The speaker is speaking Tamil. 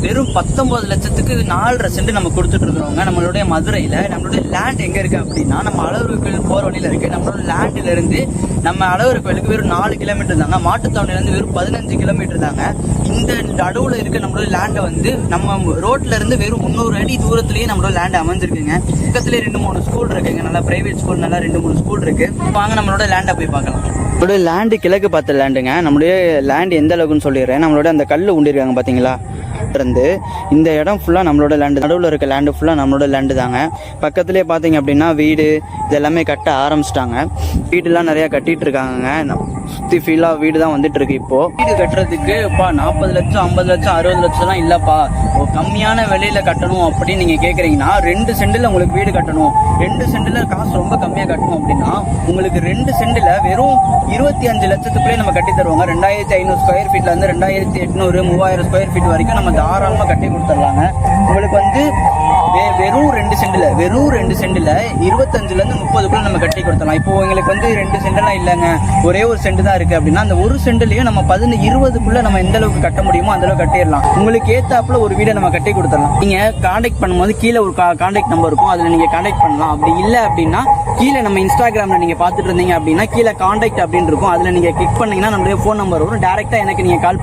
வெறும் 19 லட்சத்துக்கு 4.5 சென்ட் நம்ம கொடுத்துட்டு இருக்கிறோங்க. நம்மளுடைய மதுரையில நம்மளுடைய லேண்ட் எங்க இருக்கு அப்படின்னா நம்ம அழகர் கோயில் போற வழியில இருக்கு. நம்மளோட லேண்ட்ல இருந்து நம்ம அழகர் கோயிலுக்கு வெறும் 4 கிலோமீட்டர் தாங்க. மாட்டுத்தாவணில இருந்து வெறும் 15 கிலோமீட்டர் தாங்க. இந்த நடுவுல இருக்க நம்மளோட லேண்டை வந்து நம்ம ரோட்ல இருந்து வெறும் 300 அடி தூரத்திலேயே நம்மளோட லேண்ட் அமைஞ்சிருக்குங்க. பக்கத்துலேயே 2-3 ஸ்கூல் இருக்குங்க. நல்லா பிரைவேட் ஸ்கூல், நல்லா 2-3 ஸ்கூல் இருக்கு. வாங்க நம்மளோட லேண்டை போய் பார்க்கலாம். நம்மளுடைய லேண்டு கிழக்கு பார்த்த லேண்டுங்க. நம்மளுடைய லேண்ட் எந்த அளவுக்குன்னு சொல்லிடுறேன். நம்மளோட அந்த கல் உண்டிருக்காங்க பார்த்தீங்களா, இருந்து இந்த இடம் ஃபுல்லாக நம்மளோட லேண்டு. நடுவில் இருக்க லேண்டு ஃபுல்லாக நம்மளோட லேண்டு தாங்க. பக்கத்துலேயே பார்த்தீங்க அப்படின்னா வீடு இதெல்லாமே கட்ட ஆரம்பிச்சிட்டாங்க. வீடுலாம் நிறையா கட்டிட்டு இருக்காங்க. சுற்றி ஃபீலாக வீடு தான் வந்துட்டு இருக்கு. இப்போ வீடு கட்டுறதுக்கு 40 லட்சம் 50 லட்சம் 60 லட்சம்லாம் இல்லைப்பா, ஒரு கம்மியான விலையில கட்டணும் அப்படின்னு நீங்கள் கேட்குறீங்கன்னா 2 சென்டில் உங்களுக்கு வீடு கட்டணும், 2 சென்டில் காசு ரொம்ப கம்மியாக கட்டணும் அப்படின்னா உங்களுக்கு 2 சென்டில் வெறும் 25 லட்சத்துக்குள்ளே நம்ம கட்டி தருவாங்க. 2500 ஸ்கொயர் ஃபீட்ல இருந்து 2800 3000 ஸ்கொயர் ஃபீட் வரைக்கும் நம்ம தாராளமாக கட்டி கொடுத்துடலாங்க. உங்களுக்கு வந்து வெறும் 2 சென்டில் 25லேருந்து 30க்குள்ள நம்ம கட்டி கொடுத்துடலாம். இப்போ உங்களுக்கு வந்து 2 சென்டெல்லாம் இல்லைங்க, ஒரே ஒரு சென்ட் தான் இருக்கு அப்படின்னா அந்த ஒரு சென்ட்லயும் நம்ம 20-20க்குள்ள நம்ம எந்த அளவுக்கு கட்ட முடியுமோ அந்த அளவுக்கு கட்டிடலாம். உங்களுக்கு ஏத்தாப்புல ஒரு வீடை நம்ம கட்டி கொடுத்துடலாம். நீங்க கான்டாக்ட் பண்ணும்போது கீழே ஒரு கான்டாக்ட் நம்பர் இருக்கும், அதுல நீங்க கான்டாக்ட் பண்ணலாம். அப்படி இல்லை அப்படின்னா கீழே நம்ம இன்ஸ்டாகிராம்ல நீங்க பாத்துட்டு இருந்தீங்க அப்படின்னா கீழே கான்டாக்ட் அப்படின்னு இருக்கும், அதுல நீங்க கிளிக் பண்ணீங்கன்னா நம்மளுடைய ஃபோன் நம்பர் வரும். டைரக்டா எனக்கு நீங்க கால்